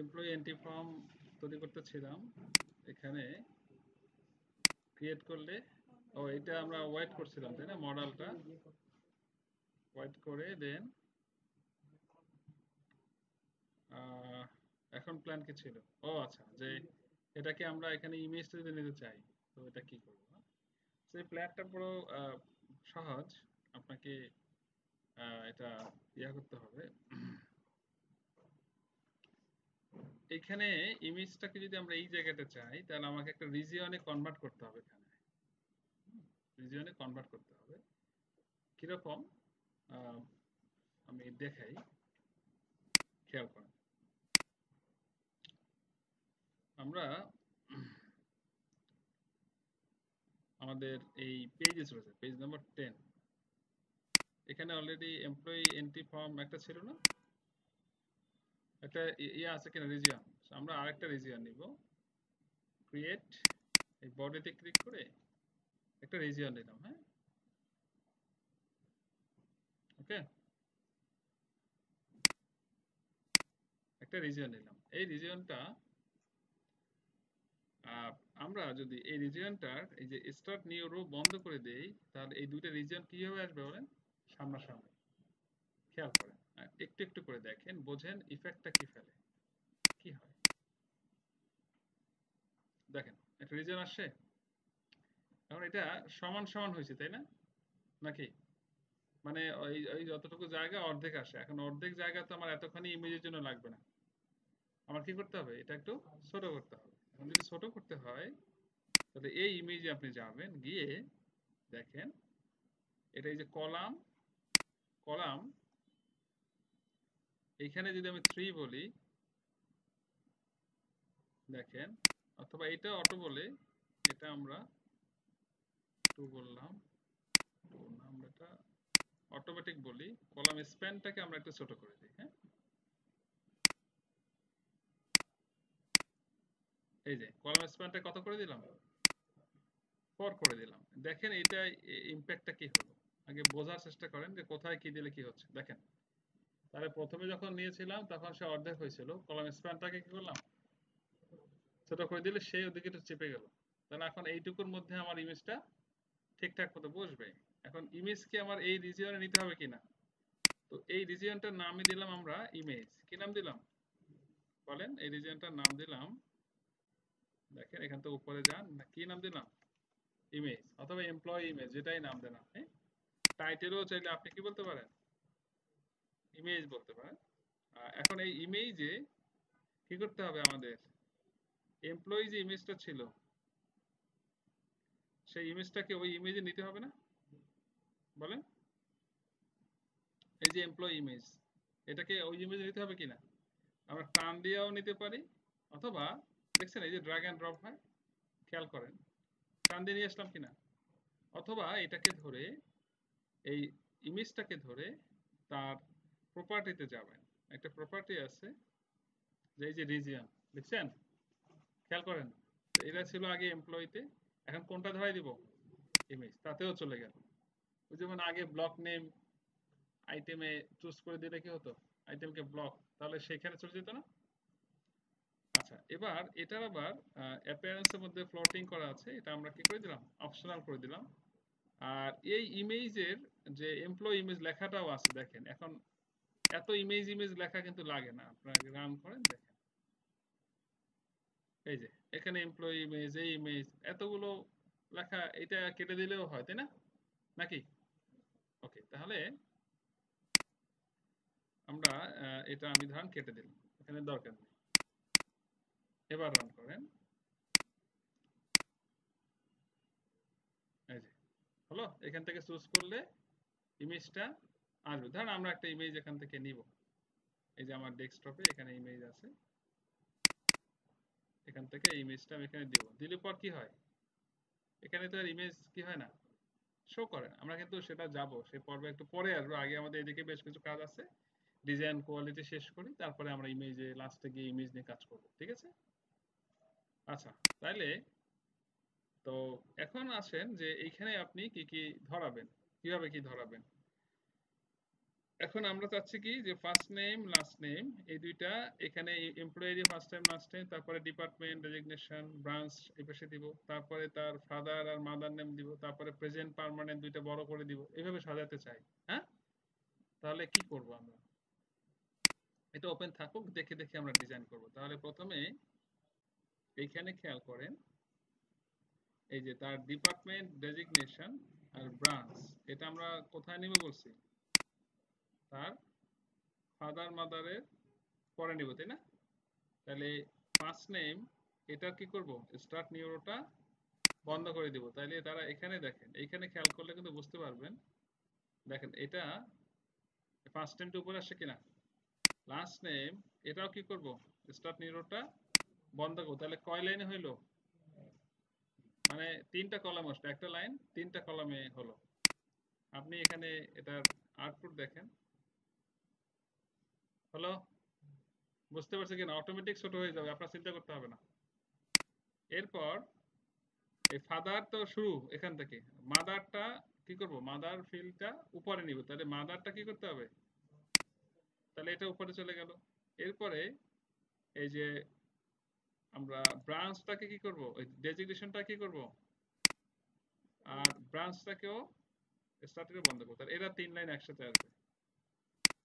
Employee entry form তৈরি করতেছিলাম, এখানে ক্রিয়েট করলে এটা আমরা ওয়েট করছিলাম তাই না, মডেলটা ওয়েট করে দেন এখন প্ল্যান কি ছিল? আচ্ছা, যে এটাকে আমরা এখানে ইমেজটা যদি নিতে চাই তো এটা কি করব? সেই প্ল্যানটা পুরো সহজ, আপনাকে এটা করতে হবে। এখানে ইমেজটাকে যদি আমরা এই জায়গাটা চাই তাহলে আমাকে একটা রিজিয়নে কনভার্ট করতে হবে। এখানে রিজিয়নে কনভার্ট করতে হবে কিরকম আমি দেখাই, খেয়াল করেন। আমরা আমাদের এই পেজে চলেছে, পেজ নাম্বার 10। এখানে অলরেডি এমপ্লয়ি এন্ট্রি ফর্ম একটা ছিল না, একটা আছে কিনা রিজিয়ন। আমরা আরেকটা রিজিয়ন নিব, ক্রিয়েট, এই বডিতে ক্লিক করে একটা রিজিয়ন নিলাম। হ্যাঁ, ওকে, একটা রিজিয়ন নিলাম। এই রিজিয়নটা আমরা যদি এই রিজিয়নটার এই যে স্টার্ট নিউ রো বন্ধ করে দেই তাহলে এই দুইটা রিজিয়ন কিভাবে আসবে বলেন? সামনাসামনি। খেয়াল করেন, একটু একটু করে দেখেন, বোঝেন ইফেক্টটা কি ফেলে, কি হয়। দেখেন একটা রিজিয়ন আসছে, এখন এটা সমান সমান হয়েছে তাই না, নাকি? মানে ওই ওই যতটুকু জায়গা অর্ধেক আসে, এখন অর্ধেক জায়গা তো আমার এতখানি ইমেজের জন্য লাগবে না, আমার কি করতে হবে? এটা একটু ছোট করতে হবে। এখন যদি ছোট করতে হয় তাহলে এই ইমেজে আপনি যাবেন, গিয়ে দেখেন এটা এই যে কলাম, কলাম এইখানে যদি আমি 3 বলি, দেখেন, অথবা এটা অটো বলে এটা আমরা 2 বললাম, 2 না, আমরা এটা অটোমেটিক বলি। কলাম স্প্যানটাকে আমরা একটু ছোট করে দিই। হ্যাঁ, এই যে কলাম স্প্যানটা কত করে দিলাম, 4 করে দিলাম। দেখেন এটা ইম্প্যাক্টটা কি হলো, আগে বোঝার চেষ্টা করেন যে কোথায় কি দিলে কি হচ্ছে। দেখেন, তাহলে প্রথমে যখন নিয়েছিলাম তখন সে অর্ধেক হয়েছিল, কলাম স্প্যানটাকে কি করলাম, ছোট করে দিলে সেই ওদিকে একটু চেপে গেল। তাহলে এখন এইটুকুর মধ্যে আমার ইমেজটা ঠিকঠাক মতো বসবে। এখন ইমেজ কি আমার এই রিজিয়নে নিতে হবে কিনা, তো এই রিজিয়নটার নামই দিলাম আমরা ইমেজ। কি নাম দিলাম বলেন? এই রিজিয়নটার নাম দিলাম, দেখেন এখান থেকে উপরে যান, কি নাম দিলাম? ইমেজ, অথবা এমপ্লয়ি ইমেজ, যেটাই নাম দেন আপনি। টাইটেলও চাইলে আপনি কি বলতে পারেন? ইমেজ বলতে পারেন। এখন এই ইমেজে কি করতে হবে আমাদের? এমপ্লয়ি যে ইমেজটা ছিল সেই ইমেজটাকে ওই ইমেজে নিতে হবে না, বলেন? এই যে এমপ্লয়ি ইমেজ, এটাকে ওই ইমেজে নিতে হবে কিনা? আমরা টান দিয়েও নিতে পারি, অথবা দেখছেন এই যে ড্র্যাগ অ্যান্ড ড্রপ হয়, খেয়াল করেন, টান দিয়ে নিয়ে আসলাম কিনা। অথবা এটাকে ধরে, এই ইমেজটাকে ধরে তার প্রপার্টিতে যাবেন। একটা প্রপার্টি আছে যে এই যে রিজিয়ন, দেখছেন, খেয়াল করেন। তো এটা ছিল আগে এমপ্লয়িতে, এখন কোনটা ধরাই দিব? ইমেজ, তাতেও চলে গেল। ওই যেমন আগে ব্লক নেম আইটেমে চুজ করে দিলে কি হতো, আইটেমকে ব্লক, তাহলে সেখানে চলে যেত না। আচ্ছা, এবার এটার আবার অ্যাপিয়ারেন্সের মধ্যে ফ্লোটিং করা আছে, এটা আমরা কি করে দিলাম, অপশনাল করে দিলাম। আর এই ইমেজের যে এমপ্লয়ি ইমেজ লেখাটাও আছে, দেখেন এখন এত ইমেজ ইমেজ লেখা কিন্তু লাগে না, আপনারা রান করেন দেখেন, এই যে এখানে এমপ্লয়ি ইমেজ, এই ইমেজ, এতগুলো লেখা, এটা কেটে দিলেও হয় তাই না, নাকি? ওকে, তাহলে আমরা এটা আমি ধরেন কেটে দিলাম, এখানে দরকার নেই। এবার রান করেন, এই যে হলো, এখান থেকে চুজ করলে ইমেজটা আসবে। ধরেন আমরা একটা ইমেজ এখান থেকে নিব, এই যে আমার ডেস্কটপে এখানে ইমেজ আছে, এখান থেকে এই ইমেজটা আমি এখানে দিব, দিলে পর কি হয়, এখানে তো আর ইমেজ কি হয় না, শো করে না। আমরা কিন্তু সেটা যাব, সে পর্বে একটু পরে আসবো, আগে আমাদের এদিকে বেশ কিছু কাজ আছে, ডিজাইন কোয়ালিটি শেষ করি, তারপরে আমরা ইমেজে লাস্টে গিয়ে ইমেজ নিয়ে কাজ করব, ঠিক আছে? আচ্ছা, তাইলে তো এখন আসেন যে এইখানে আপনি কি কি ধরাবেন, কিভাবে কি ধরাবেন। এখন আমরা চাচ্ছি কি যে ফার্স্ট নেম লাস্ট নেম এই দুইটা এখানে employee first time last time, তারপরে ডিপার্টমেন্ট ডেজিগনেশন ব্রাঞ্চ এই পাশে দিব, তারপরে তার ফাদার আর মাদার নেম দিব, তারপরে প্রেজেন্ট পার্মানেন্ট দুইটা বড় করে দিব, এইভাবে সাজাতে চাই। হ্যাঁ, তাহলে কি করব আমরা? এটা ওপেন থাকুক, দেখে দেখে আমরা ডিজাইন করব। তাহলে প্রথমে এইখানে খেয়াল করেন, এই যে তার ডিপার্টমেন্ট ডেজিগনেশন আর ব্রাঞ্চ, এটা আমরা কোথায় নিব বলছি? তার ফাদার মাদারের পরে নিব, তাই না? তাহলে ফার্স্ট নেম এটা কি করব, স্টার্ট নিউরোটা বন্ধ করে দিব। তাহলে তারা এখানে দেখেন, এইখানে খেয়াল করলে কিন্তু বুঝতে পারবেন, দেখেন এটা ফার্স্ট নেমটা উপরে আসছে কিনা। লাস্ট নেম এটাও কি করব, স্টার্ট নিউরোটা বন্ধ করব। তাহলে কয় লাইনে হইলো? মানে তিনটা কলাম আসলো, একটা লাইন তিনটা কলামে হলো। আপনি এখানে এটার আউটপুট দেখেন, হলো? বুঝতে পারছেন কিনা? অটোমেটিক ছোট হয়ে যাবে, আপনার চিন্তা করতে হবে না। এরপর এই ফাদার তো শুরু এখান থেকে, মাদারটা কি করব, মাদার ফিল্ডটা উপরে নিব। তাহলে মাদারটা কি করতে হবে, তাহলে এটা উপরে চলে গেল। এরপরে এই যে আমরা ব্রাঞ্চটাকে কি করব, ওই ডেজিগনেশনটা কি করব, আর ব্রাঞ্চটাকেও স্টার্ট করে বন্ধ করব। তাহলে এরা তিন লাইন একসাথে আসবে।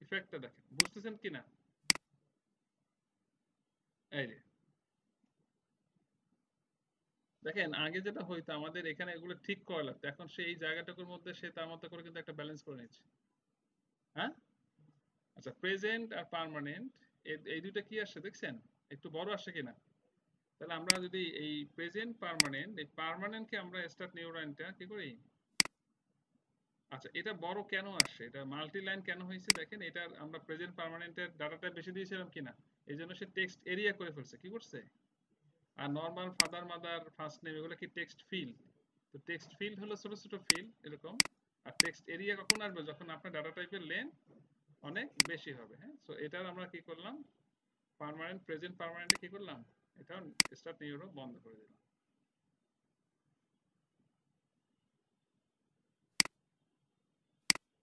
ইফেক্টটা দেখেন, বুঝতেছেন কিনা? এই যে দেখেন, আগে যেটা হইতো আমাদের এখানে এগুলো ঠিক করা লাগতো, এখন সে এই জায়গাটুকুর মধ্যে সে তার মতো করে কিন্তু একটা ব্যালেন্স করে নিচ্ছে। হ্যাঁ, আচ্ছা, প্রেজেন্ট আর পার্মানেন্ট এই দুইটা কি আসছে দেখছেন, একটু বড় আসছে কিনা? তাহলে আমরা যদি এই প্রেজেন্ট পার্মানেন্ট, এই পার্মানেন্টকে আমরা স্টার্ট নিউরাইনটা কি করি, আচ্ছা এটা বড় কেন আসছে, এটা মাল্টি লাইন কেন হয়েছে দেখেন, এটা আমরা প্রেজেন্ট পার্মানেন্টের ডাটাটা বেশি দিয়েছিলাম কিনা, এই জন্য সে টেক্সট এরিয়া করে ফেলছে। কি করছে? আর normal father mother first name এগুলো কি টেক্সট ফিল্ড, তো টেক্সট ফিল্ড হলো ছোট ছোট ফিল্ড এরকম। আর টেক্সট এরিয়া কখন আসবে, যখন আপনার ডাটা টাইপের লেন্থ অনেক বেশি হবে। হ্যাঁ, সো এটার আমরা কি করলাম, পার্মানেন্ট প্রেজেন্ট পার্মানেন্টে কি করলাম, এটা স্টার্ট নিউরো বন্ধ করে দিলাম।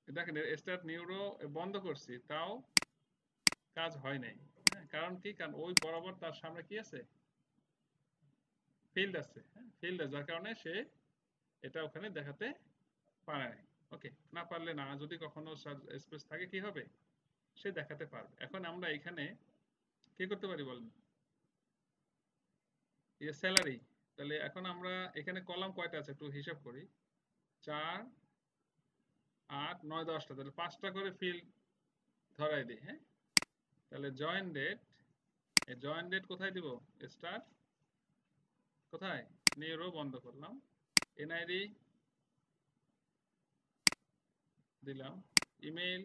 দেখেন স্টার্ট নিউরো বন্ধ করছি, তাও কাজ হয় নাই। হ্যাঁ, কারণ কি, কারণ ওই বরাবর তার সামনে কি আছে, ফিল্ড আছে। হ্যাঁ, ফিল্ড আছে, যার কারণে সে এটা ওখানে দেখাতে পারে নাই। ওকে, না পারলে না, যদি কখনো স্পেস থাকে কি হবে, সে দেখাতে পারবে। এখন আমরা এখানে কি করতে পারি বলেন, এই স্যালারি। তাহলে এখন আমরা এখানে কলাম কয়টা আছে একটু হিসাব করি, 4 8 9 10টা, তাহলে 5টা করে ফিল্ড ধরাই দিই। হ্যাঁ, তাহলে জয়েন ডেট, এই জয়েন ডেট কোথায় দিব, স্টার্ট কোথায়, নিউরো বন্ধ করলাম। এনআইডি দিলাম, ইমেইল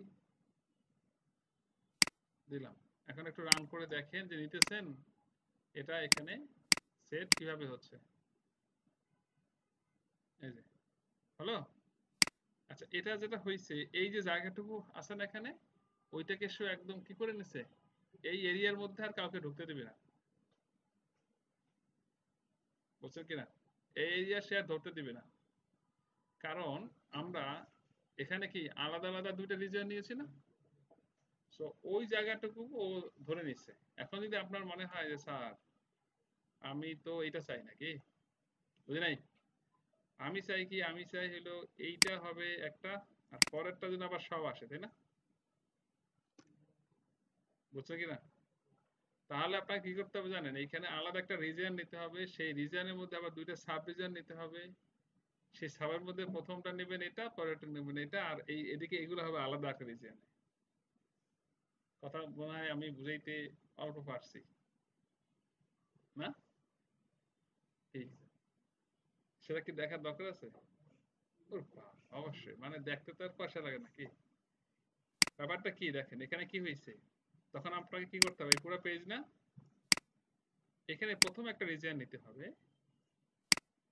দিলাম। এখন একটু রান করে দেখেন যে নিতেছেন, এটা এখানে সেট কিভাবে হচ্ছে। এই যে হলো। আচ্ছা, এটা যেটা হয়েছে, এই যে জায়গাটুকু আছে না এখানে, ওইটাকে সে একদম কি করে নিছে, এই এরিয়ার মধ্যে আর কাউকে ঢুকতে দিবে না। বুঝছেন কিনা? এই এরিয়া সে আর ধরতে দিবে না। কারণ আমরা এখানে কি আলাদা আলাদা দুইটা রিজন নিয়েছি না, সো ওই জায়গাটুকু ও ধরে নিচ্ছে। এখন যদি আপনার মনে হয় যে স্যার আমি তো এটা চাই নাকি, বুঝি নাই, আমি চাই কি, আমি চাই হলো এইটা হবে একটা, আর পরেরটা যেন আবার সব আসে, তাই না? বুঝছো কিনা? তাহলে আপনাকে কি করতে হবে জানেন, এইখানে আলাদা একটা রিজিয়ন নিতে হবে, সেই রিজিয়নের মধ্যে আবার দুইটা সাব রিজিয়ন নিতে হবে। সেই সাবের মধ্যে প্রথমটা নেবেন এটা, পরেরটা নেবেন এটা, আর এই এদিকে এগুলো হবে আলাদা একটা রিজিয়নে। কথা মনে হয় আমি বুঝাইতে অল্প পারছি না? এই সেটা কি দেখার দরকার আছে? ওর বাবা, অবশ্যই, মানে দেখতে তো আর পয়সা লাগে নাকি। ব্যাপারটা কি দেখেন, এখানে কি হয়েছে, তখন আপনাকে কি করতে হবে, এই পুরো পেজ না, এখানে প্রথম একটা রিজিয়ন নিতে হবে,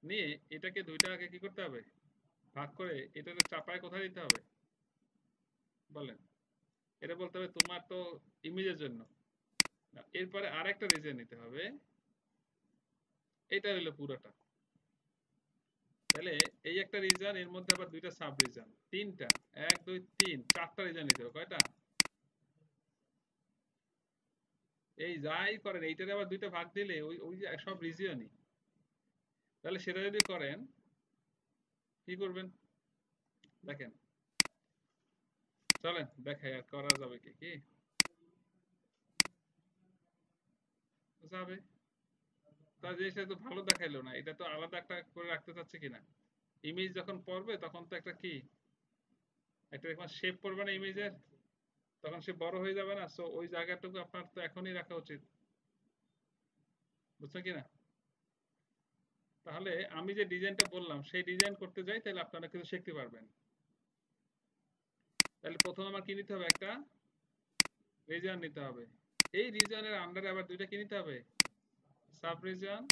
নিয়ে এটাকে দুইটা আগে কি করতে হবে, ভাগ করে এটাকে চাপায় কোথায় দিতে হবে বলেন? এটা বলতে হবে তোমার তো ইমেজের জন্য। না, এরপরে আরেকটা রিজন নিতে হবে, এটা হলো পুরোটা। তাহলে এই একটা রিজন, এর মধ্যে আবার দুইটা সাব রিজন, তিনটা, 1 2 3 4টা রিজন নিতে হবে। কয়টা? এই যাই করেন এইটারে আবার দুইটা ভাগ দিলে ওই ওই যে সব রিজিয়নই। তাহলে সেটা যদি করেন কি করবেন দেখেন, চলেন দেখাই আর করা যাবে কি কি যাবে। তার জিনিসটা তো ভালো দেখাইলো না, এটা তো আলাদা একটা করে রাখতে চাচ্ছে কিনা। ইমেজ যখন পড়বে তখন তো একটা কি, একটা শেপ পড়বে না ইমেজের, তখন সে বড় হয়ে যাবে না, সো ওই জায়গাটুকু আপনার তো এখনই রাখা উচিত। বুঝছেন কিনা? তাহলে আমি যে ডিজাইনটা বললাম সেই ডিজাইন করতে যাই, তাহলে আপনারা কিন্তু শিখতে পারবেন। তাহলে প্রথম আমার কি নিতে হবে, একটা রিজন নিতে হবে। এই রিজনের আন্ডারে আবার দুইটা কি নিতে হবে, sub reason,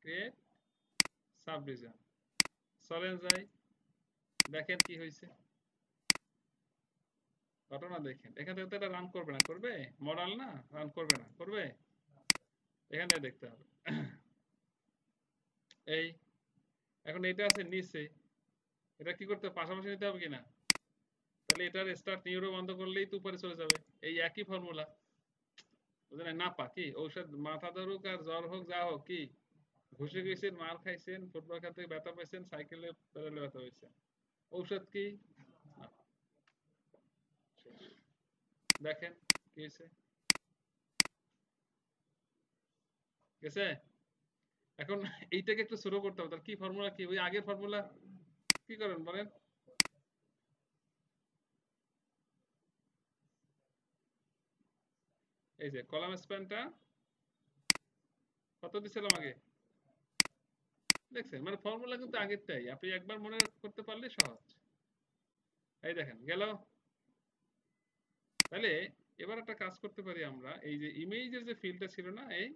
create sub reason. চলেন যাই, দেখেন কি হয়েছে ঘটনা। দেখেন এখান থেকে তো এটা রান করবে না, করবে? মডাল না, রান করবে না, করবে? এখান থেকে দেখতে হবে। এই এখন এটা আছে নিচে, এটা কি করতে হবে, পাশাপাশি নিতে হবে কিনা? তাহলে এটার স্টার্ট নিউরো বন্ধ করলেই তো উপরে চলে যাবে। এই একই ফর্মুলা, বুঝলেন? না পা কি ঔষধ, মাথা ধরুক আর জ্বর হোক যা হোক, কি ঘুষে গেছেন, মার খাইছেন, ফুটবল খেলতে ব্যথা পাইছেন, সাইকেলে পেডালে ব্যথা পাইছেন, ঔষধ কি? না, শেষ। দেখেন কি হয়েছে, গেছে? এখন এইটাকে একটু ছোট করতে হবে, তাহলে কি ফর্মুলা, কি ওই আগের ফর্মুলা কি করেন বলেন? এই যে কলাম স্প্যানটা কত দিছিলাম আগে, দেখছেন? মানে ফর্মুলা কিন্তু আগেরটাই, আপনি একবার মনে করতে পারলে সহজ। এই দেখেন গেল। তাহলে এবার একটা কাজ করতে পারি আমরা, এই যে ইমেজের যে ফিল্ডটা ছিল না, এই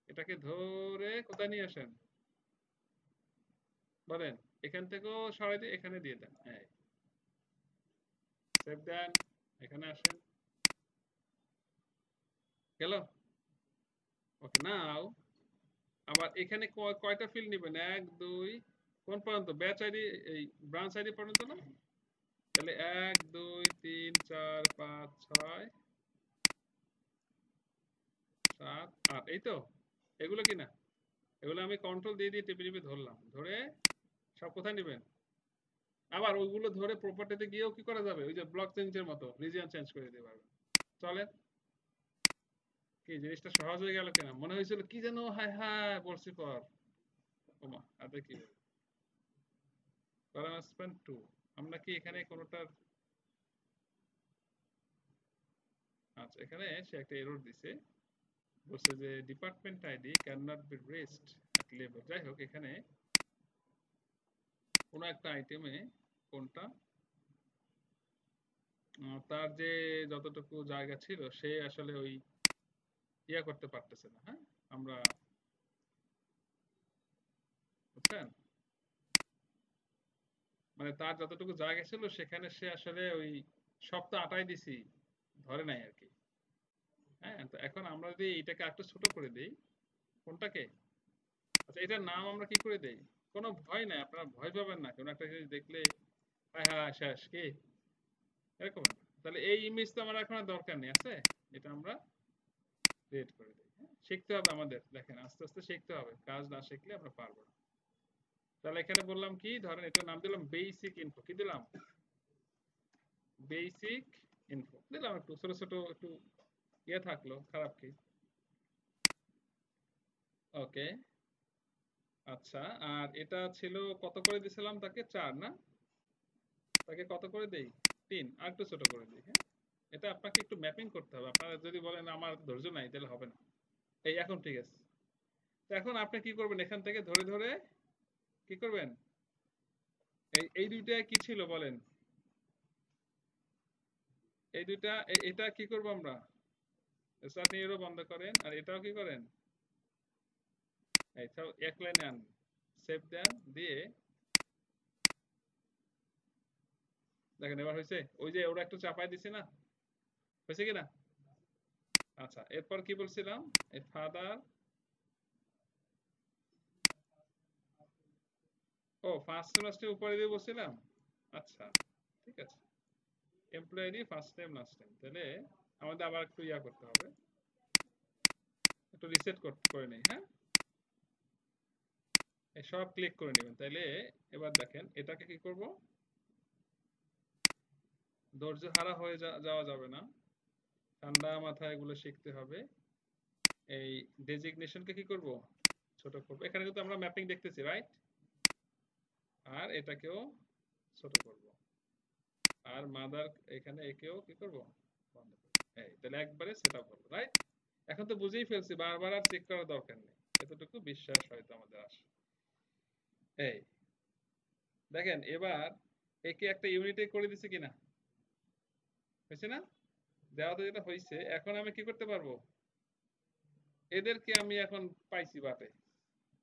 এটাকে ধরে কোথায় নিয়ে আসেন বলেন? এখান থেকেও সরাই দিয়ে এখানে দিয়ে দেন, হ্যাঁ, সেভ দেন, এখানে আসেন, গেল। ওকে নাও আবার এখানে কয়টা ফিল্ড নেবেন, 1 2 কোন পর্যন্ত, ব্যাচ আইডি, এই ব্রাঞ্চ আইডি পর্যন্ত না? তাহলে 1 2 3 4 5 6 7 8, এই তো। এগুলো কি না, এগুলো আমি কন্ট্রোল দিয়ে দিয়ে টিপে টিপে ধরলাম, ধরে সব কোথায় নেবেন, আবার ওইগুলো ধরে প্রপার্টিতে গিয়েও কি করা যাবে, ওই যে ব্লক চেঞ্জের মতো রিজিয়ন চেঞ্জ করে দিতে পারবেন। চলেন, কি জিনিসটা সহজ হয়ে গেল কিনা? মনে হয়েছিল কি যেন, হায় হায় বলছি পর, ওমা আদে কি কলাম স্প্যান 2, আমরা কি এখানে কোনোটার, আচ্ছা এখানে সে একটা এরর দিছে, বলছে যে department ID can not be reached at level. যাই হোক, এখানে কোনো একটা আইটেমে, কোনটা, তার যে যতটুকু জায়গা ছিল সে আসলে ওই ইয়া করতে পারতেছে না, হ্যাঁ, আমরা, বুঝছেন? মানে তার যতটুকু জায়গা ছিল সেখানে সে আসলে ওই সব তো আটাই দিছি, ধরে নাই আর কি। হ্যাঁ, তো এখন আমরা যদি এইটাকে একটু ছোট করে দেই, কোনটাকে, আচ্ছা এটার নাম আমরা কি করে দেই, কোনো ভয় নাই, আপনারা ভয় পাবেন না কোনো একটা জিনিস দেখলে, হ্যাঁ হ্যাঁ শেষ কি, এরকম না। তাহলে এই ইমেজ তো আমার এখন আর দরকার নেই, আছে, এটা আমরা ক্রিয়েট করে দিই। হ্যাঁ, শিখতে হবে আমাদের, দেখেন আস্তে আস্তে শিখতে হবে, কাজ না শিখলে আমরা পারবো না। তাহলে এখানে বললাম কি, ধরেন এটার নাম দিলাম বেসিক ইনফো, কি দিলাম, বেসিক ইনফো দিলাম, একটু ছোট ছোট একটু ইয়ে থাকলো, খারাপ কি। ওকে, আচ্ছা, আর এটা ছিল কত করে দিছিলাম তাকে, 4 না? তাকে কত করে দেই, 3, আর একটু ছোট করে দিই, হ্যাঁ। এটা আপনাকে একটু ম্যাপিং করতে হবে, আপনারা যদি বলেন আমার ধৈর্য নাই তাহলে হবে না। এই এখন ঠিক আছে। তো এখন আপনি কি করবেন, এখান থেকে ধরে ধরে কি করবেন, এই এই দুইটা কি ছিল বলেন, এই দুইটা, এটা কি করবো আমরা, স্টার্ট নিয়ে বন্ধ করেন, আর এটাও কি করেন, এই সব এক লাইনে আন, সেভ দেন দিয়ে, দেখেন এবার হয়েছে, ওই যে ওরা একটু চাপাই দিছে না, হয়েছে কিনা? আচ্ছা এরপর কি বলছিলাম, এই ফাদার, ও ফার্স্ট নেম লাস্ট নেম উপরে দিয়ে বসছিলাম। আচ্ছা ঠিক আছে, employee ID first name last name, তাহলে আমাদের আবার একটু ইয়া করতে হবে, একটু রিসেট করে নেই। হ্যাঁ, এই সব ক্লিক করে নেবেন। তাইলে এবার দেখেন এটাকে কি করব, ধৈর্য হারা হয়ে যাওয়া যাবে না, ঠান্ডা মাথায় এগুলো শিখতে হবে। এই ডেজিগনেশনকে কি করব, ছোট করব। এখানে কিন্তু আমরা ম্যাপিং দেখতেছি, রাইট? আর এটাকেও ছোট করব, আর মাদার এখানে একেও কি করব, বন্ধ করব। এই তাহলে একবারে সেটআপ হলো, রাইট? এখন তো বুঝেই ফেলছি, বারবার আর চেক করার দরকার নেই, এতটুকু বিশ্বাস হয়তো আমাদের আসে। এই দেখেন এবার একে একটা ইউনিটে করে দিছে কিনা, হয়েছে না? দেওয়াতে যেটা হয়েছে, এখন আমি কি করতে পারবো, এদেরকে আমি এখন পাইছি বাটে।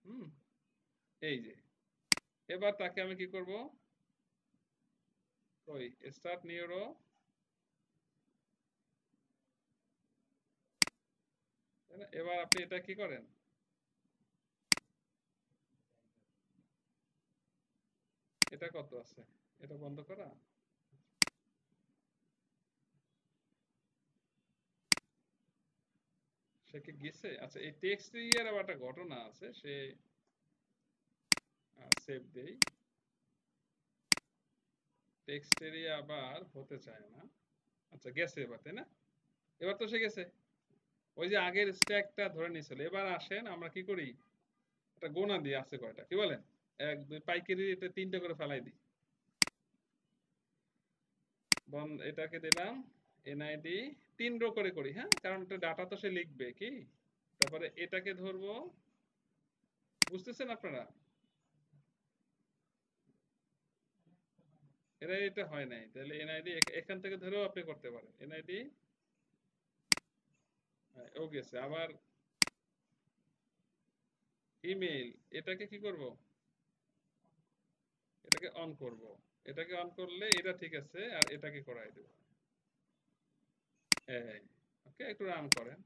হুম, এই যে এবার তাকে আমি কি করব, ওই স্টার্ট নিউরো, এবার আপনি এটা কি করেন, এটা কত আছে, এটা বন্ধ করা। সে কি গেছে? আচ্ছা, এই টেক্সট এরিয়ার আবার একটা ঘটনা আছে, সে সেভ দেই, টেক্সট এরিয়া আবার হতে চায় না। আচ্ছা গেছে এবার, তাই না? এবার তো সে গেছে, ওই যে আগের স্ট্যাকটা ধরে নিয়েছিল। এবার আসেন আমরা কি করি, একটা গোনা দিয়ে আছে কয়টা, কি বলেন? এক দুই পাইকারি এটা তিনটে করে ফেলাই দিই। এটাকে দিলাম এনআইডি, 3 রো করে করি, হ্যাঁ, কারণ এটা ডাটা তো সে লিখবে কি। তারপরে এটাকে ধরবো, বুঝতেছেন আপনারা? এনআইডি এটা হয় নাই, তাহলে এনআইডি এখান থেকে ধরেও আপনি করতে পারেন। এনআইডি ও গেছে আবার। ইমেইল, এটাকে কি করব, এটাকে অন করব। এটাকে অন করলে এটা ঠিক আছে, আর এটাকে করাই দেব। এই ওকে, একটু রান করেন।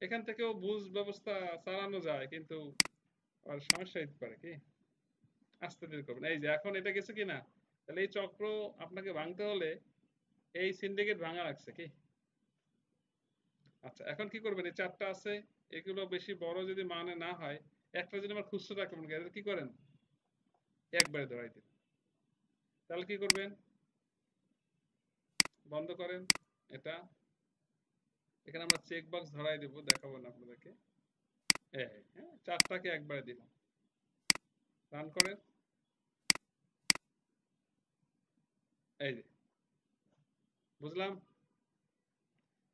এখান থেকেও বুঝ ব্যবস্থা চালানো যায়, কিন্তু আর সমস্যা হতে পারে কি, আস্তে ধীরে করবেন। এই যে এখন এটা গেছে কিনা, তাহলে এই চক্র আপনাকে ভাঙতে হলে এই সিন্ডিকেট ভাঙা লাগছে কি। আচ্ছা এখন কি করবেন, এই চারটা আছে, এগুলো বেশি বড় যদি মানে না হয়, একটা যদি আমার খুচরো রাখবেন, কি করেন, একবারে ধরাই দিন। তাহলে কি করবেন, বন্ধ করেন এটা। এখানে আমরা চেক বক্স ধরাই দেবো, দেখাবো না আপনাদেরকে। হ্যাঁ, চারটাকে একবারে দিলাম, রান করেন। এই যে বুঝলাম।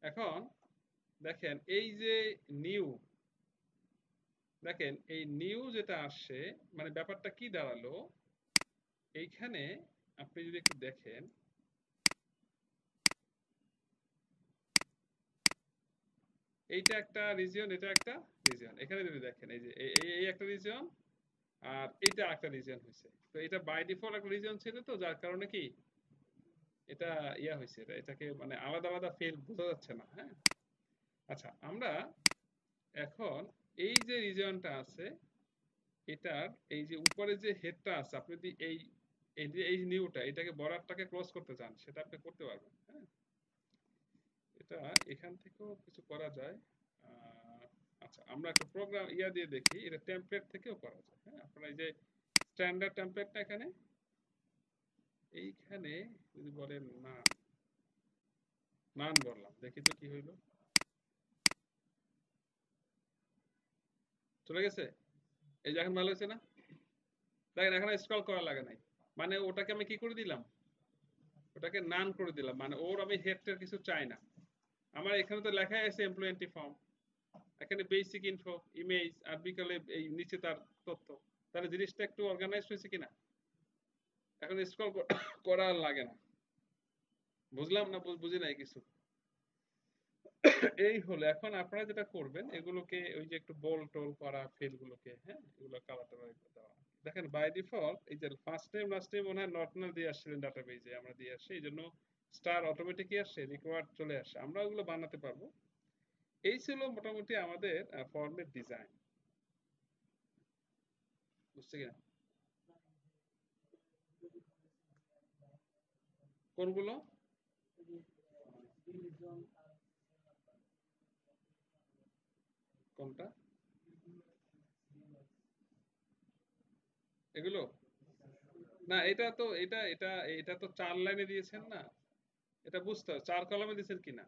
এখন দেখেন এই যে নিউ, দেখেন এই নিউ যেটা আসছে, মানে ব্যাপারটা কি দাঁড়ালো এইখানে, আপনি যদি একটু দেখেন, এইটা একটা রিজিয়ন, এটা একটা রিজিয়ন। এখানে যদি দেখেন এই যে এই একটা রিজিয়ন, আর এটা একটা রিজিয়ন হয়েছে। তো এটা বাই ডিফল্ট একটা রিজিয়ন ছিল, তো যার কারণে কি এটা ইয়া হয়েছে, এটাকে মানে আলাদা আলাদা ফিল বোঝা যাচ্ছে না। হ্যাঁ, আচ্ছা আমরা এখন এই যে রিজিয়নটা আছে, এটার এই যে উপরে যে হেডটা আছে, আপনি যদি এই নিউটা এটাকে বর্ডারটাকে ক্লোজ করতে চান, সেটা আপনি করতে পারবেন। হ্যাঁ, এটা এখান থেকেও কিছু করা যায়। আচ্ছা আমরা একটা প্রোগ্রাম ইয়া দিয়ে দেখি, এটা টেমপ্লেট থেকেও করা যায়। হ্যাঁ, আপনারা এই যে স্ট্যান্ডার্ড টেমপ্লেটটা এখানে, এইখানে যদি বলেন নান, নান বললাম, দেখি তো কি হইলো, চলে গেছে। এই যে এখন ভালো হয়েছে না? দেখেন এখন স্ক্রল করা লাগে নাই, মানে ওটাকে আমি কি করে দিলাম, ওটাকে নান করে দিলাম, মানে ওর আমি হেডটার কিছু চাই না। আমার এখানে তো লেখাই আছে এমপ্লয়ি ফর্ম, এখানে বেসিক ইনফো, ইমেজ, আর বিকালে এই নিচে তার তথ্য। তাহলে জিনিসটা একটু অর্গানাইজ হয়েছে কিনা, এখন স্ক্রল করা আর লাগে না। বুঝলাম না, বুঝি নাই কিছু। এই হলো, এখন আপনারা যেটা করবেন, এগুলোকে ওই যে একটু বোল টোল করা, ফিল গুলোকে, হ্যাঁ, এগুলো কালার টালার দেওয়া। দেখেন বাই ডিফল্ট এই যে ফার্স্ট নেম লাস্ট নেম মনে হয় নট নাল দিয়ে আসছিলেন ডাটাবেজে, আমরা দিয়ে আসছি, এই জন্য স্টার অটোমেটিকই আসছে, রিকোয়ার্ড চলে আসে, আমরা ওগুলো বানাতে পারবো। এই ছিল মোটামুটি আমাদের ফর্মের ডিজাইন, বুঝছে কিনা? কোনগুলো? কোনটা এগুলো? না, এটা তো এটা এটা এটা তো 4 লাইনে দিয়েছেন না, এটা বুঝতে হবে 4 কলামে দিয়েছেন কিনা।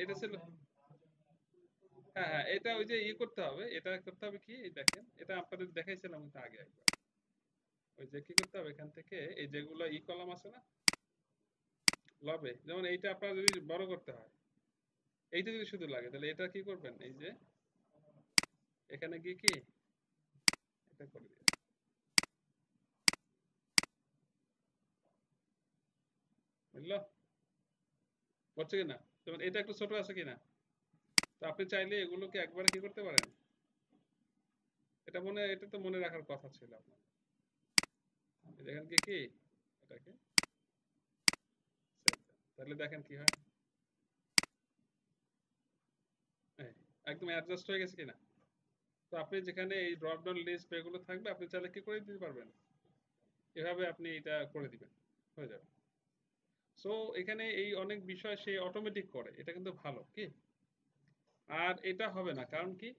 এটা ছিল, হ্যাঁ হ্যাঁ, এটা ওই যে করতে হবে, এটা করতে হবে কি, এই দেখেন এটা আপনাদের দেখাইছিলাম কিন্তু আগে একবার। ওই যে কি করতে হবে, এখান থেকে এই যেগুলো কলাম আছে না লবে, যেমন এইটা আপনার যদি বড় করতে হয়, এইটা যদি শুধু লাগে তাহলে এটা কি করবেন, এই যে এখানে গিয়ে কি এটা করে দিয়ে, বুঝলো, বুঝছে কিনা? যেমন এটা একটু ছোট আছে কিনা, তো আপনি চাইলে এগুলোকে একবারে কি করতে পারেন, এটা তো মনে রাখার কথা ছিল আপনার। এখান থেকে কি এটাকে save দেন। তাহলে দেখেন কি হয়, এই, একদম অ্যাডজাস্ট হয়ে গেছে কিনা। তো আপনি যেখানে এই ড্রপ ডাউন লিস্ট এগুলো থাকবে, আপনি চাইলে কি করে দিতে পারবেন, এভাবে আপনি এটা করে দিবেন, হয়ে যাবে। সো এখানে এই অনেক বিষয় সে অটোমেটিক করে, এটা কিন্তু ভালো কি। আর এটা হবে না কারণ কি,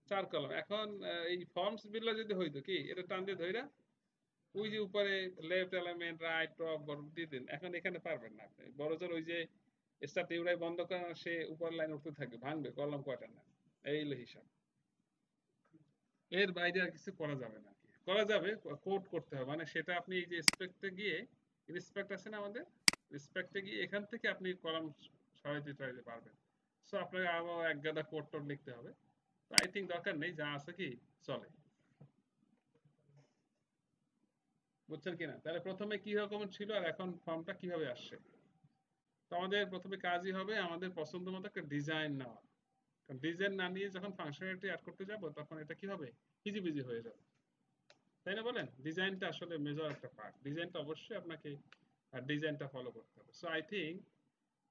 4 কলাম এখন, এই ফর্মস বিল্লা যদি হইতো কি, এটা টান দিয়ে ধইরা ওই যে উপরে লেফট এলিমেন্ট রাইট টপ বড় দিয়ে দিন, এখন এখানে পারবেন না আপনি, বড় জোর ওই যে স্টার্ট ইউরাই বন্ধ করেন, সে উপর লাইন উঠতে থাকবে, ভাঙবে কলাম কয়টা না, এই হলো হিসাব। এর বাইরে আর কিছু করা যাবে না, করা যাবে কোড করতে হবে, মানে সেটা আপনি এই যে স্পেক্টে গিয়ে, রিসপেক্ট আছে না আমাদের, রিসপেক্টে গিয়ে এখান থেকে আপনি কলাম সরাইতে সরাইতে পারবেন। সো আপনাকে আবার এক গাদা কোড টোড লিখতে হবে, তো আই থিঙ্ক দরকার নেই, যা আছে কি চলে। বুঝছেন কিনা, তাহলে প্রথমে কি রকম ছিল আর এখন ফর্মটা কিভাবে আসছে। তো আমাদের প্রথমে কাজই হবে আমাদের পছন্দ মতো একটা ডিজাইন নেওয়া, কারণ ডিজাইন না নিয়ে যখন ফাংশনালিটি অ্যাড করতে যাব তখন এটা কি হবে, হিজিবিজি হয়ে যাবে, তাই না বলেন? ডিজাইনটা আসলে মেজর একটা পার্ট, ডিজাইনটা অবশ্যই আপনাকে ডিজাইনটা ফলো করতে হবে। সো আই থিঙ্ক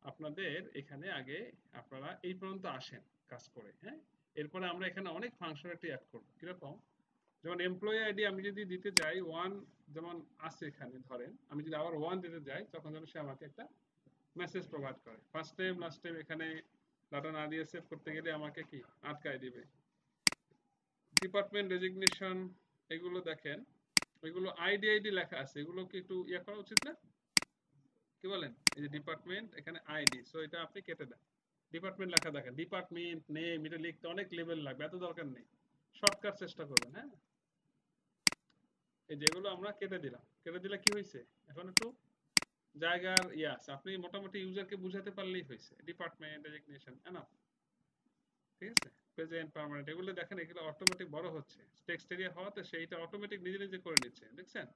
আপনাদের এখানে আগে আপনারা এই পর্যন্ত আসেন কাজ করে, হ্যাঁ। এরপরে আমরা এখানে অনেক ফাংশনালিটি অ্যাড করবো, কিরকম, যেমন এমপ্লয়ি আইডি আমি যদি দিতে যাই ওয়ান, যেমন আছে এখানে ধরেন, আমি যদি আবার ওয়ান দিতে যাই তখন যেন সে আমাকে একটা মেসেজ প্রোভাইড করে, ফার্স্ট টাইম লাস্ট টাইম এখানে ডাটা না দিয়ে সেভ করতে গেলে আমাকে কি আটকায় দিবে। ডিপার্টমেন্ট রেজিগনেশন, এগুলো দেখেন, এগুলো আইডি আইডি লেখা আছে, এগুলো কি একটু ইয়ে করা উচিত না, কি বলেন? এই যে ডিপার্টমেন্ট এখানে আইডি, সো এটা আপনি কেটে দেন। ডিপার্টমেন্ট লেখা দেখেন, ডিপার্টমেন্ট নেম এটা লিখতে অনেক লেভেল লাগবে, এত দরকার নেই, শর্টকাট চেষ্টা করবেন, হ্যাঁ। এই যেগুলো আমরা কেটে দিলাম, কেটে দিলে কি হয়েছে, এখন একটু জায়গার আছে, আপনি মোটামুটি ইউজারকে বুঝাতে পারলেই হয়েছে, ডিপার্টমেন্ট রেজিগনেশন এনাফ, ঠিক আছে। প্রেজেন্ট পার্মানেন্ট এগুলো দেখেন, এগুলো অটোমেটিক বড় হচ্ছে, টেক্সট এরিয়া হওয়াতে সেইটা অটোমেটিক নিজে নিজে করে নিচ্ছে, দেখছেন।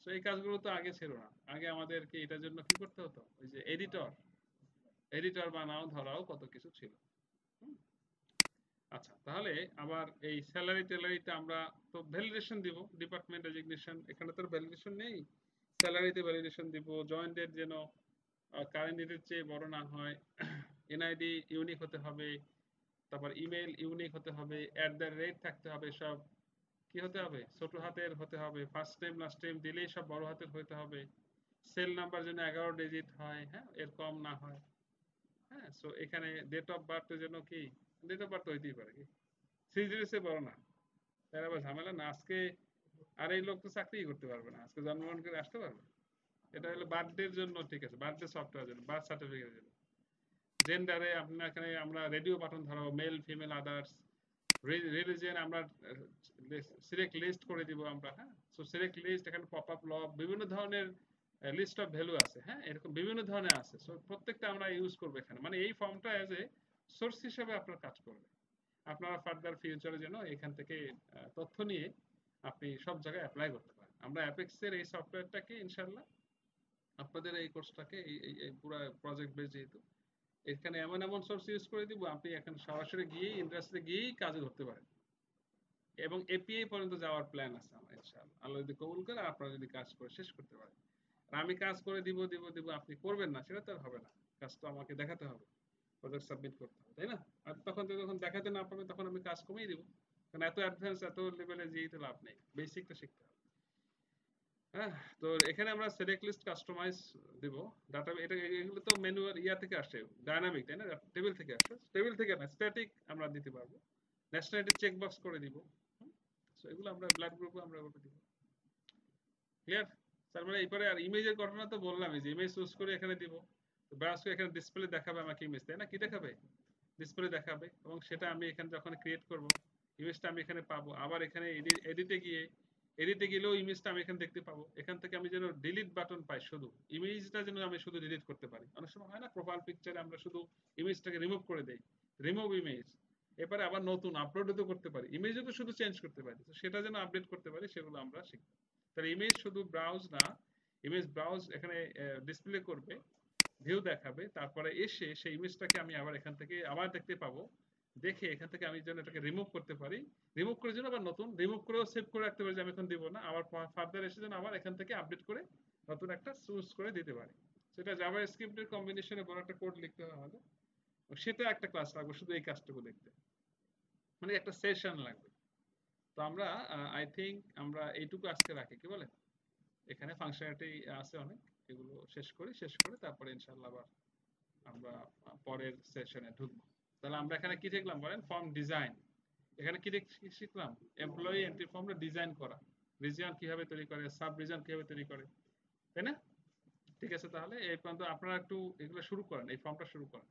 সো এই কাজগুলো তো আগে ছিল না, আগে আমাদেরকে এটার জন্য কি করতে হতো, ওই যে এডিটর, এডিটর বানাও ধরাও কত কিছু ছিল। হুম। আচ্ছা, তাহলে আবার এই স্যালারি ট্যালারিতে আমরা তো ভ্যালিডেশন দিব, ডিপার্টমেন্ট রেজিগনেশন এখানে তো ভ্যালিডেশন নেই, স্যালারিতে ভ্যালিডেশন দিব, জয়েন্ট ডেট যেন কারেন্ট ডেটের চেয়ে বড় না হয়, এনআইডি ইউনিক হতে হবে, তারপর ইমেল ইউনিক হতে হবে, অ্যাট দ্য রেট থাকতে হবে, সব কি হতে হবে, ছোট হাতের হতে হবে, ফার্স্ট টাইম লাস্ট টাইম দিলেই সব বড় হাতের হতে হবে, সেল নাম্বার যেন 11 ডিজিট হয়, হ্যাঁ, এর কম না হয়, হ্যাঁ। সো এখানে ডেট অফ বার্থ যেন কি, ডেট অফ বার্থ হইতেই পারে কি 3 জিরো বড় না, তার আবার ঝামেলা না আজকে, আর এই লোক তো চাকরিই করতে পারবে না, আজকে জন্মগ্রহণ করে আসতে পারবে, এটা হলো বার্থডের জন্য, ঠিক আছে, বার্থডে সফটওয়্যার জন্য, বার্থ সার্টিফিকেটের জন্য। জেন্ডারে আপনার এখানে আমরা রেডিও বাটন ধরাবো, মেল ফিমেল আদার্স, রিলিজিয়ন আমরা সিলেক্ট লিস্ট করে দিব আমরা, হ্যাঁ। সো সিলেক্ট লিস্ট এখানে পপ আপ লব বিভিন্ন ধরনের লিস্ট অফ ভ্যালু আছে, হ্যাঁ, এরকম বিভিন্ন ধরনের আছে, সো প্রত্যেকটা আমরা ইউজ করবো এখানে, মানে এই ফর্মটা অ্যাজ এ সোর্স হিসেবে আপনার কাজ করবে, আপনারা ফার্দার ফিউচারে যেন এখান থেকে তথ্য নিয়ে আপনি সব জায়গায় অ্যাপ্লাই করতে পারেন। আমরা অ্যাপেক্সের এই সফটওয়্যারটাকে ইনশাল্লাহ আপনাদের এই কোর্সটাকে এই পুরো প্রজেক্ট বেস যেহেতু, এখানে এমন এমন সোর্স ইউজ করে দিব, আপনি এখন সরাসরি গিয়ে ইন্ডাস্ট্রিতে গিয়েই কাজে ধরতে পারেন, এবং এপিআই পর্যন্ত যাওয়ার প্ল্যান আছে আমার ইনশাআল্লাহ, আল্লাহ যদি কবুল করে আপনারা যদি কাজ করে শেষ করতে পারেন। আর আমি কাজ করে দিব দিব দিব, আপনি করবেন না সেটা তো আর হবে না, কাজ তো আমাকে দেখাতে হবে, প্রজেক্ট সাবমিট করতে হবে, তাই না? আর তখন তো যখন দেখাতে না পারবে তখন আমি কাজ কমিয়ে দিব, কারণ এত অ্যাডভান্স এত লেভেলে যেয়ে তো লাভ নেই, বেসিকটা শিখতে হবে। হ্যাঁ, তো এখানে আমরা সিলেক্ট লিস্ট কাস্টমাইজ দিব। ডাটা এটা এগুলো তো ম্যানুয়াল ইয়া থেকে আসে, ডায়নামিক, তাই না? টেবিল থেকে আসে, টেবিল থেকে না, স্ট্যাটিক আমরা দিতে পারবো। ন্যাশনালিটি চেক বক্স করে দিব। সো এগুলো আমরা ব্লাড গ্রুপে আমরা ওটা দিব। ক্লিয়ার? তার মানে এরপরে আর ইমেজের ঘটনা তো বললামই যে ইমেজ চুজ করে এখানে দিব। ব্রাউজ করে এখানে ডিসপ্লে দেখাবে আমাকে ইমেজ, তাই না? কি দেখাবে? ডিসপ্লে দেখাবে, এবং সেটা আমি এখানে যখন ক্রিয়েট করব, ইমেজটা আমি এখানে পাবো। আবার এখানে এডিটে গেলেও ইমেজটা আমি এখানে দেখতে পাবো। এখান থেকে আমি যেন ডিলিট বাটন পাই, শুধু ইমেজটা যেন আমি শুধু ডিলিট করতে পারি। অনেক সময় হয় না প্রোফাইল পিকচারে আমরা শুধু ইমেজটাকে রিমুভ করে দেই, রিমুভ ইমেজ। এবারে আবার নতুন আপলোডও তো করতে পারি, ইমেজও তো শুধু চেঞ্জ করতে পারি, তো সেটা যেন আপডেট করতে পারি, সেগুলো আমরা শিখবো। তাহলে ইমেজ শুধু ব্রাউজ না, ইমেজ ব্রাউজ এখানে ডিসপ্লে করবে, ভিউ দেখাবে, তারপরে এসে সেই ইমেজটাকে আমি আবার এখান থেকে আবার দেখতে পাবো। দেখে এখান থেকে আমি যেন এটাকে রিমুভ করতে পারি, রিমুভ করে যেন আবার নতুন রিমুভ করেও সেভ করে রাখতে পারি যে আমি এখন দিব না, আবার ফার্দার এসে যেন আবার এখান থেকে আপডেট করে নতুন একটা চুজ করে দিতে পারি। সেটা জাভা স্ক্রিপ্টের কম্বিনেশনে বড় একটা কোড লিখতে হবে আমাদের, সেটা একটা ক্লাস লাগবে শুধু এই কাজটুকু দেখতে, মানে একটা সেশন লাগবে। তো আমরা আই থিংক আমরা এইটুকু আজকে রাখি, কি বলে? এখানে ফাংশনালিটি আছে অনেক, এগুলো শেষ করে তারপরে ইনশাআল্লাহ আবার আমরা পরের সেশনে ঢুকবো। তাহলে আমরা এখানে কি দেখলাম বলেন? Form design. এখানে কি শিখলাম? এমপ্লয়ি এন্ট্রি ফর্মটা ডিজাইন করা, রিজিয়ন কিভাবে তৈরি করে, সাব রিজিয়ন কিভাবে তৈরি করে, তাই না? ঠিক আছে, তাহলে এই পর্যন্ত আপনারা একটু এগুলো শুরু করেন, এই ফর্মটা শুরু করেন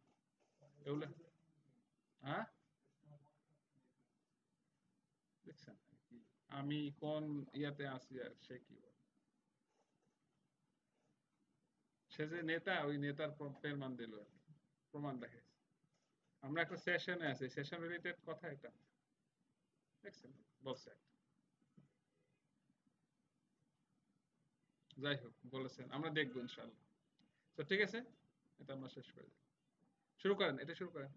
এগুলো। হ্যাঁ, দেখছেন আমি কোন ইয়াতে আছি আর সে কি বলে। সে যে নেতা, ওই নেতার প্রমাণ দিল আর কি, প্রমাণ দেখে। আমরা একটা সেশনে আছি, সেশন রিলেটেড কথা এটা, দেখছেন? বলছে, যাই হোক বলেছেন, আমরা দেখবো ইনশাআল্লাহ। তো ঠিক আছে, এটা আমরা শেষ করে দিই। শুরু করেন, এটা শুরু করেন।